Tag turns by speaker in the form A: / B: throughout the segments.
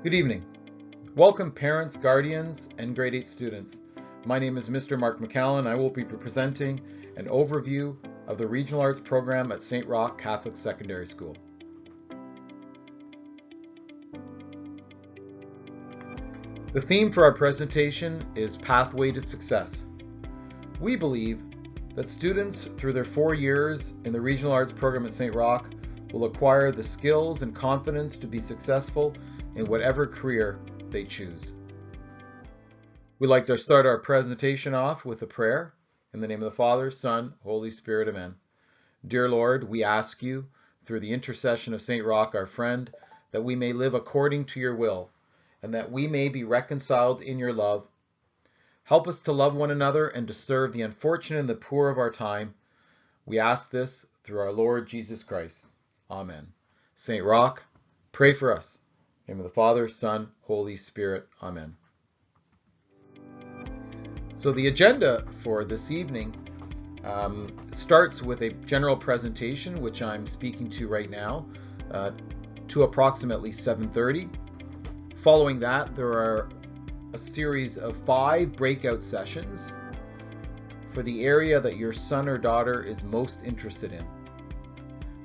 A: Good evening. Welcome parents, guardians, and grade 8 students. My name is Mr. Mark McCallan. I will be presenting an overview of the Regional Arts program at St. Roch Catholic Secondary School. The theme for our presentation is Pathway to Success. We believe that students through their 4 years in the Regional Arts program at St. Roch will acquire the skills and confidence to be successful in whatever career they choose. We'd like to start our presentation off with a prayer. In the name of the Father, Son, Holy Spirit, Amen. Dear Lord, we ask you, through the intercession of St. Roch, our friend, that we may live according to your will, and that we may be reconciled in your love. Help us to love one another and to serve the unfortunate and the poor of our time. We ask this through our Lord Jesus Christ. Amen. St. Roch, pray for us. In the name of the Father, Son, Holy Spirit. Amen. So the agenda for this evening starts with a general presentation, which I'm speaking to right now, to approximately 7:30. Following that, there are a series of 5 breakout sessions for the area that your son or daughter is most interested in.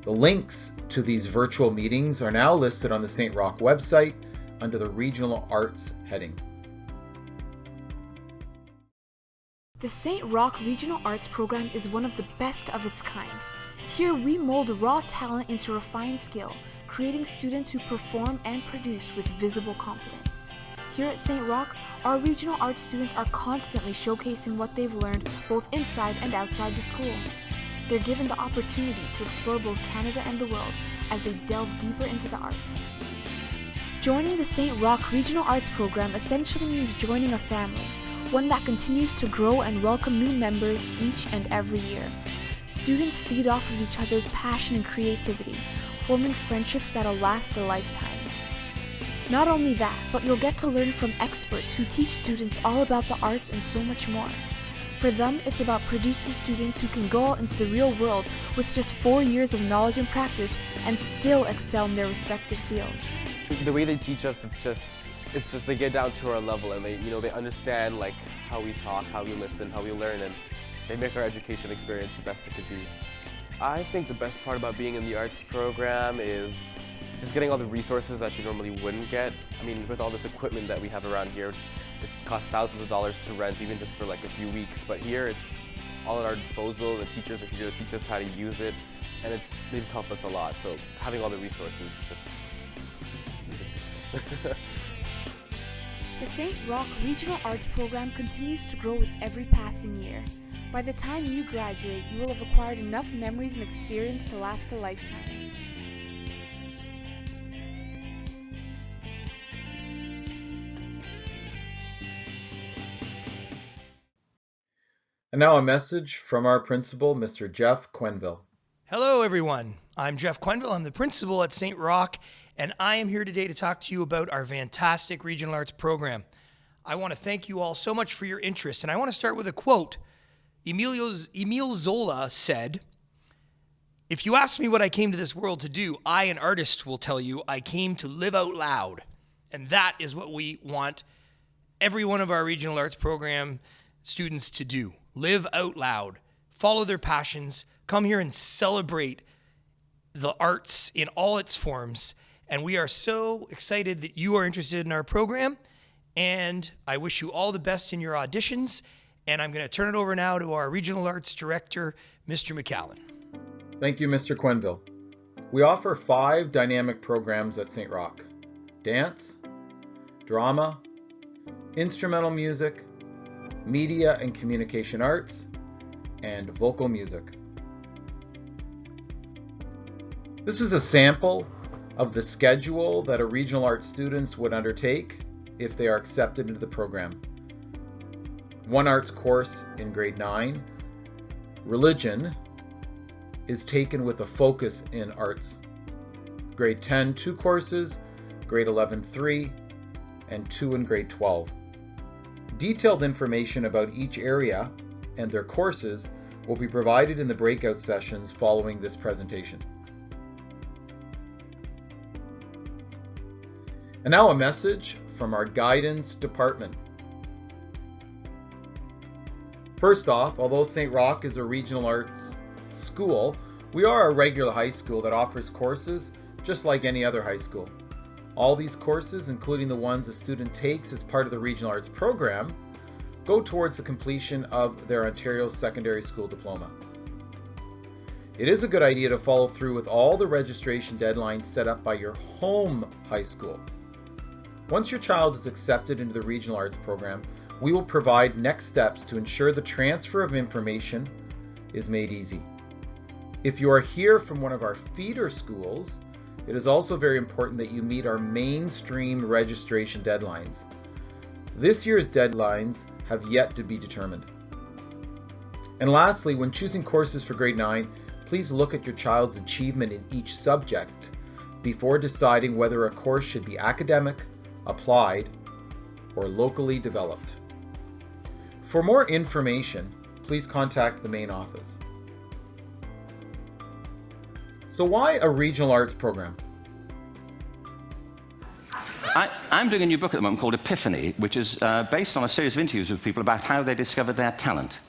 A: The links to these virtual meetings are now listed on the St. Roch website under the Regional Arts heading.
B: The St. Roch Regional Arts program is one of the best of its kind. Here we mold raw talent into refined skill, creating students who perform and produce with visible confidence. Here at St. Roch, our regional arts students are constantly showcasing what they've learned both inside and outside the school. They're given the opportunity to explore both Canada and the world as they delve deeper into the arts. Joining the St. Roch Regional Arts program essentially means joining a family, one that continues to grow and welcome new members each and every year. Students feed off of each other's passion and creativity, forming friendships that'll last a lifetime. Not only that, but you'll get to learn from experts who teach students all about the arts and so much more. For them, it's about producing students who can go out into the real world with just 4 years of knowledge and practice and still excel in their respective fields.
C: The way they teach us, it's just they get down to our level and they understand like how we talk, how we listen, how we learn, and they make our education experience the best it could be. I think the best part about being in the arts program is just getting all the resources that you normally wouldn't get. I mean, with all this equipment that we have around here, it costs thousands of dollars to rent even just for like a few weeks. But here it's all at our disposal. The teachers are here to teach us how to use it, and they just help us a lot. So having all the resources is just...
B: The St. Roch Regional Arts program continues to grow with every passing year. By the time you graduate, you will have acquired enough memories and experience to last a lifetime.
A: And now a message from our principal, Mr. Jeff Quenville.
D: Hello, everyone. I'm Jeff Quenville. I'm the principal at St. Roch, and I am here today to talk to you about our fantastic Regional Arts program. I want to thank you all so much for your interest, and I want to start with a quote. Emile Zola said, "If you ask me what I came to this world to do, I, an artist, will tell you I came to live out loud." And that is what we want every one of our Regional Arts program students to do. Live out loud. Follow their passions. Come here and celebrate the arts in all its forms. And we are so excited that you are interested in our program. And I wish you all the best in your auditions. And I'm going to turn it over now to our Regional Arts Director, Mr. McCallan.
A: Thank you, Mr. Quenville. We offer 5 dynamic programs at St. Roch: dance, drama, instrumental music, media and communication arts, and vocal music. This is a sample of the schedule that a regional arts students would undertake if they are accepted into the program. 1 arts course in grade 9, religion, is taken with a focus in arts. Grade 10, 2 courses, grade 11, 3, and 2 in grade 12. Detailed information about each area and their courses will be provided in the breakout sessions following this presentation. And now a message from our guidance department. First off, although St. Roch is a regional arts school, we are a regular high school that offers courses just like any other high school. All these courses, including the ones a student takes as part of the regional arts program, go towards the completion of their Ontario Secondary School Diploma. It is a good idea to follow through with all the registration deadlines set up by your home high school. Once your child is accepted into the regional arts program, we will provide next steps to ensure the transfer of information is made easy. If you are here from one of our feeder schools, it is also very important that you meet our mainstream registration deadlines. This year's deadlines have yet to be determined. And lastly, when choosing courses for grade 9, please look at your child's achievement in each subject before deciding whether a course should be academic, applied, or locally developed. For more information, please contact the main office. So why a regional arts program?
E: I'm doing a new book at the moment called Epiphany, which is based on a series of interviews with people about how they discovered their talent.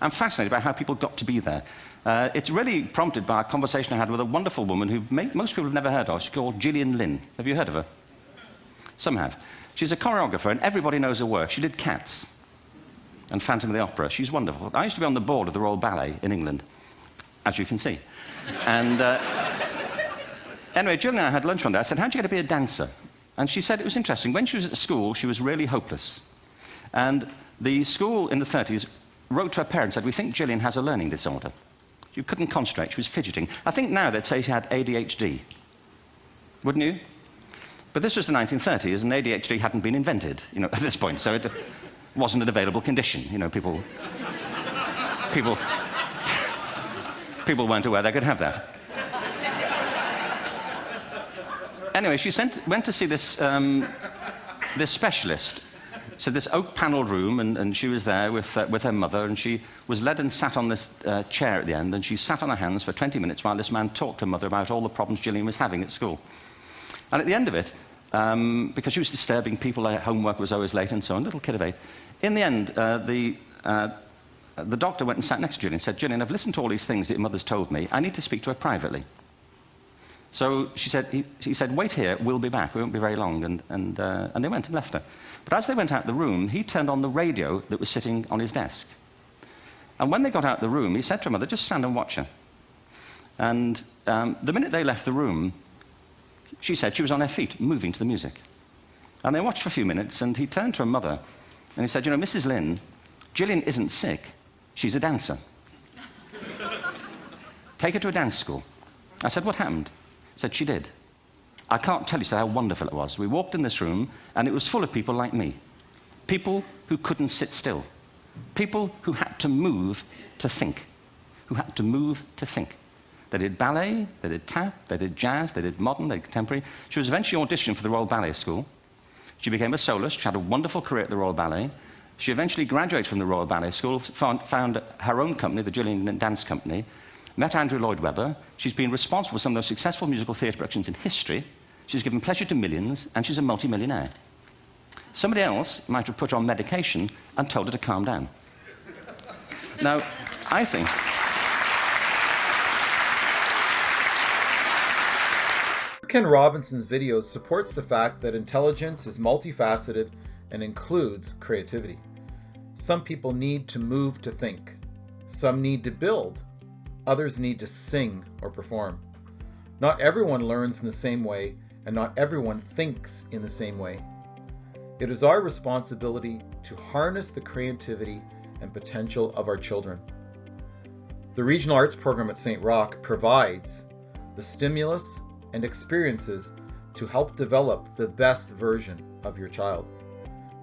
E: I'm fascinated by how people got to be there. It's really prompted by a conversation I had with a wonderful woman who most people have never heard of. She's called Gillian Lynn. Have you heard of her? Some have. She's a choreographer, and everybody knows her work. She did Cats and Phantom of the Opera. She's wonderful. I used to be on the board of the Royal Ballet in England, as you can see. And anyway, Jill and I had lunch one day. I said, how'd you get to be a dancer? And she said it was interesting. When she was at school, she was really hopeless. And the school in the 30s wrote to her parents and said, we think Gillian has a learning disorder. She couldn't concentrate. She was fidgeting. I think now they'd say she had ADHD. Wouldn't you? But this was the 1930s, and ADHD hadn't been invented, at this point. So it wasn't an available condition. People weren't aware they could have that. Anyway, she went to see this specialist. So this oak-panelled room, and she was there with her mother, and she was led and sat on this chair at the end, and she sat on her hands for 20 minutes while this man talked to her mother about all the problems Gillian was having at school. And at the end of it, because she was disturbing people, her homework was always late and so on, little kid of 8, in the end, the doctor went and sat next to Gillian and said, Gillian, I've listened to all these things that your mother's told me. I need to speak to her privately. So he said, wait here, we'll be back. We won't be very long. And they went and left her. But as they went out the room, he turned on the radio that was sitting on his desk. And when they got out the room, he said to her mother, just stand and watch her. And the minute they left the room, she said she was on her feet, moving to the music. And they watched for a few minutes, and he turned to her mother, and he said, Mrs. Lynn, Gillian isn't sick. She's a dancer. Take her to a dance school. I said, what happened? He said, she did. I can't tell you how wonderful it was. We walked in this room, and it was full of people like me. People who couldn't sit still. People who had to move to think. Who had to move to think. They did ballet, they did tap, they did jazz, they did modern, they did contemporary. She was eventually auditioned for the Royal Ballet School. She became a soloist. She had a wonderful career at the Royal Ballet. She eventually graduated from the Royal Ballet School, found her own company, the Gillian Dance Company, met Andrew Lloyd Webber. She's been responsible for some of the most successful musical theatre productions in history. She's given pleasure to millions, and she's a multi-millionaire. Somebody else might have put her on medication and told her to calm down. Now, I think...
A: Ken Robinson's videos supports the fact that intelligence is multifaceted and includes creativity. Some people need to move to think. Some need to build. Others need to sing or perform. Not everyone learns in the same way, and not everyone thinks in the same way. It is our responsibility to harness the creativity and potential of our children. The Regional Arts Program at St. Roch provides the stimulus and experiences to help develop the best version of your child.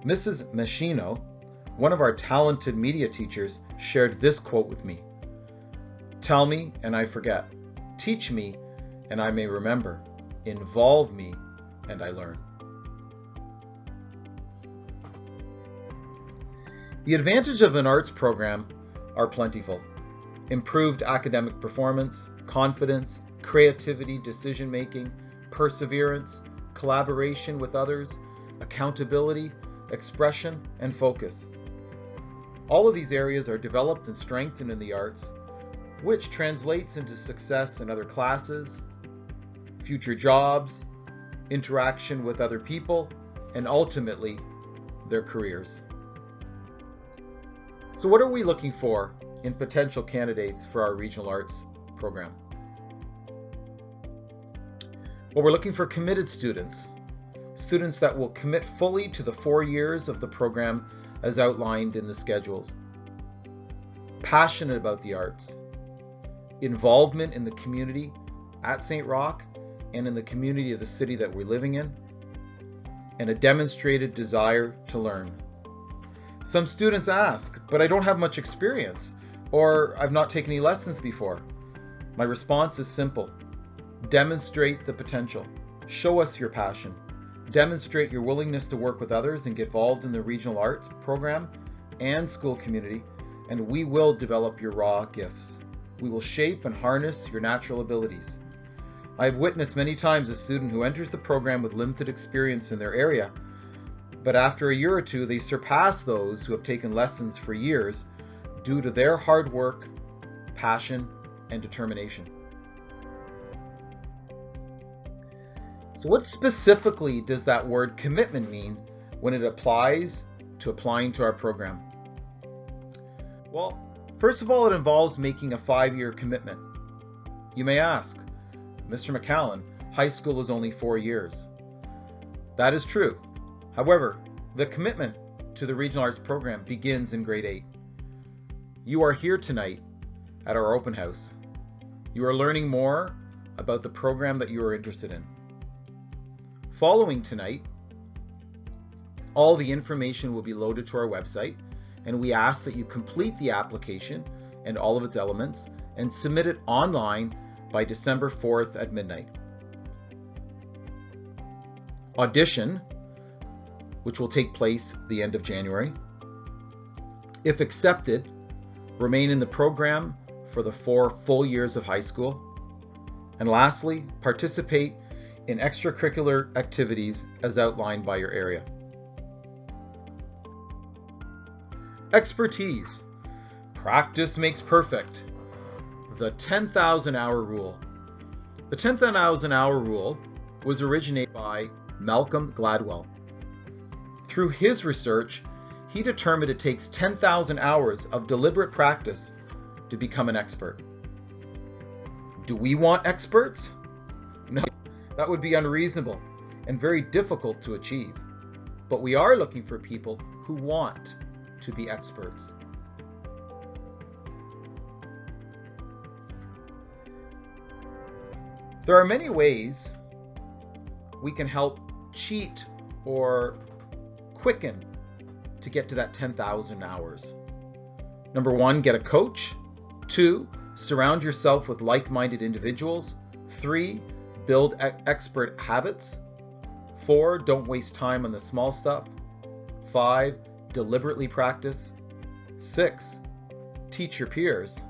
A: Mrs. Machino, one of our talented media teachers, shared this quote with me. Tell me and I forget. Teach me and I may remember. Involve me and I learn. The advantages of an arts program are plentiful. Improved academic performance, confidence, creativity, decision-making, perseverance, collaboration with others, accountability, expression, and focus. All of these areas are developed and strengthened in the arts, which translates into success in other classes, future jobs, interaction with other people, and ultimately, their careers. So what are we looking for in potential candidates for our regional arts program? Well, we're looking for committed students that will commit fully to the 4 years of the program as outlined in the schedules. Passionate about the arts, involvement in the community at St. Roch and in the community of the city that we're living in, and a demonstrated desire to learn. Some students ask, but I don't have much experience, or I've not taken any lessons before. My response is simple. Demonstrate the potential. Show us your passion. Demonstrate your willingness to work with others and get involved in the regional arts program and school community, and we will develop your raw gifts. We will shape and harness your natural abilities. I have witnessed many times a student who enters the program with limited experience in their area, but after a year or two, they surpass those who have taken lessons for years due to their hard work, passion, and determination. So what specifically does that word commitment mean when it applies to applying to our program? Well, first of all, it involves making a 5-year commitment. You may ask, Mr. McCallan, high school is only 4 years. That is true. However, the commitment to the Regional Arts program begins in grade 8. You are here tonight at our open house. You are learning more about the program that you are interested in. Following tonight, all the information will be loaded to our website, and we ask that you complete the application and all of its elements and submit it online by December 4th at midnight. Audition, which will take place the end of January. If accepted, remain in the program for the 4 full years of high school. And lastly, participate in extracurricular activities as outlined by your area. Expertise. Practice makes perfect. The 10,000 hour rule. The 10,000 hour rule was originated by Malcolm Gladwell. Through his research, he determined it takes 10,000 hours of deliberate practice to become an expert. Do we want experts? No, that would be unreasonable and very difficult to achieve. But we are looking for people who want to be experts. There are many ways we can help cheat or quicken to get to that 10,000 hours. Number 1, get a coach. 2, surround yourself with like-minded individuals. 3, build expert habits. 4, don't waste time on the small stuff. 5, deliberately practice. 6, teach your peers.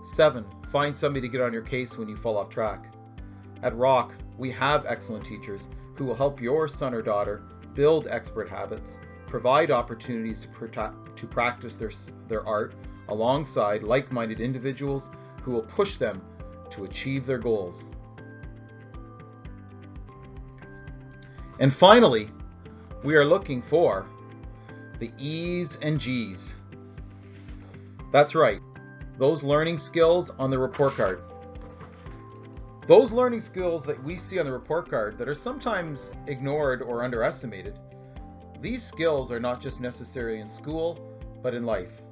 A: 7, find somebody to get on your case when you fall off track. At Rock, we have excellent teachers who will help your son or daughter build expert habits, provide opportunities to practice their art alongside like-minded individuals who will push them to achieve their goals. And finally, we are looking for the E's and G's. That's right, those learning skills on the report card. Those learning skills that we see on the report card that are sometimes ignored or underestimated, these skills are not just necessary in school, but in life.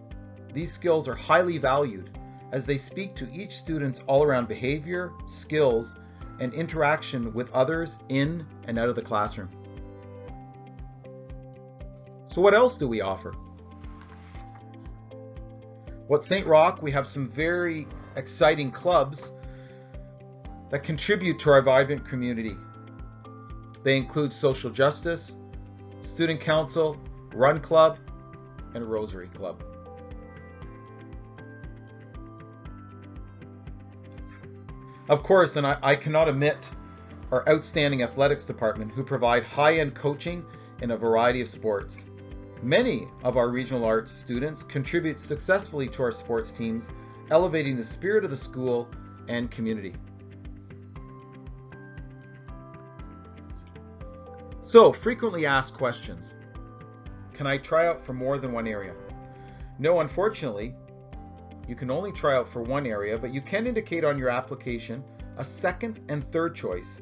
A: These skills are highly valued as they speak to each student's all-around behavior, skills, and interaction with others in and out of the classroom. So what else do we offer? Well, at St. Roch, we have some very exciting clubs that contribute to our vibrant community. They include social justice, student council, run club, and rosary club. Of course, and I cannot omit our outstanding athletics department who provide high-end coaching in a variety of sports. Many of our regional arts students contribute successfully to our sports teams, elevating the spirit of the school and community. So, frequently asked questions. Can I try out for more than one area? No, unfortunately, you can only try out for one area, but you can indicate on your application a second and third choice.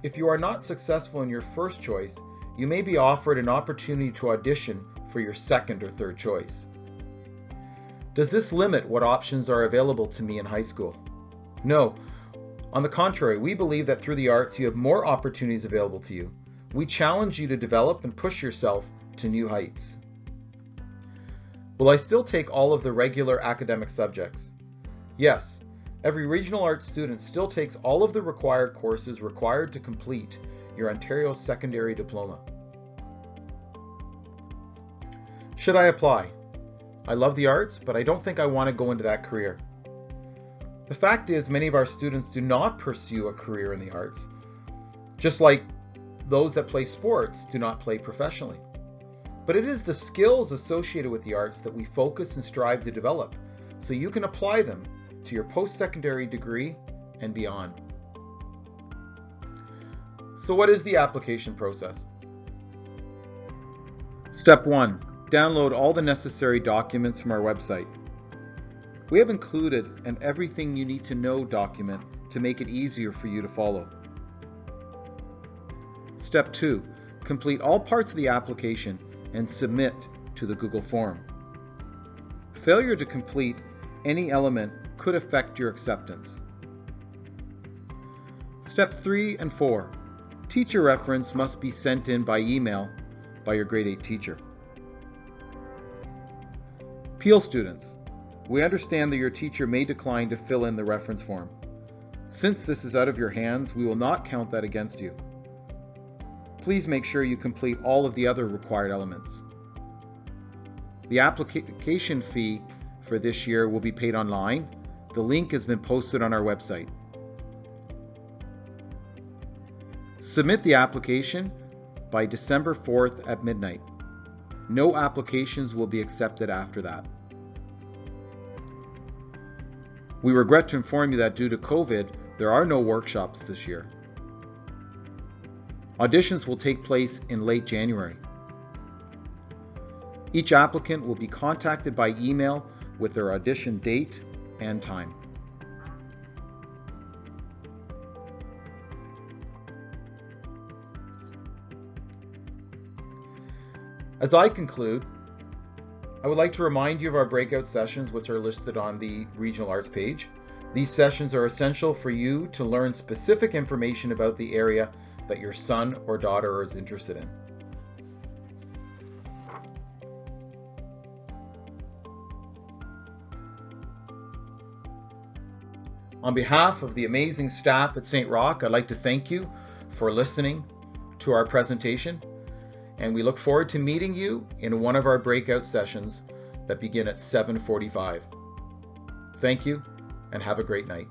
A: If you are not successful in your first choice, you may be offered an opportunity to audition for your second or third choice. Does this limit what options are available to me in high school? No. On the contrary, we believe that through the arts you have more opportunities available to you. We challenge you to develop and push yourself to new heights. Will I still take all of the regular academic subjects? Yes. Every regional arts student still takes all of the required courses required to complete your Ontario secondary diploma. Should I apply? I love the arts, but I don't think I want to go into that career. The fact is, many of our students do not pursue a career in the arts, just like those that play sports do not play professionally. But it is the skills associated with the arts that we focus and strive to develop, so you can apply them to your post-secondary degree and beyond. So what is the application process? Step 1. Download all the necessary documents from our website. We have included an everything you need to know document to make it easier for you to follow. Step 2. Complete all parts of the application and submit to the Google form. Failure to complete any element could affect your acceptance. Step 3 and 4. Teacher reference must be sent in by email by your grade 8 teacher. Peel students, we understand that your teacher may decline to fill in the reference form. Since this is out of your hands, we will not count that against you. Please make sure you complete all of the other required elements. The application fee for this year will be paid online. The link has been posted on our website. Submit the application by December 4th at midnight. No applications will be accepted after that. We regret to inform you that due to COVID, there are no workshops this year. Auditions will take place in late January. Each applicant will be contacted by email with their audition date and time. As I conclude, I would like to remind you of our breakout sessions, which are listed on the Regional Arts page. These sessions are essential for you to learn specific information about the area that your son or daughter is interested in. On behalf of the amazing staff at St. Roch, I'd like to thank you for listening to our presentation, and we look forward to meeting you in one of our breakout sessions that begin at 7:45. Thank you, and have a great night.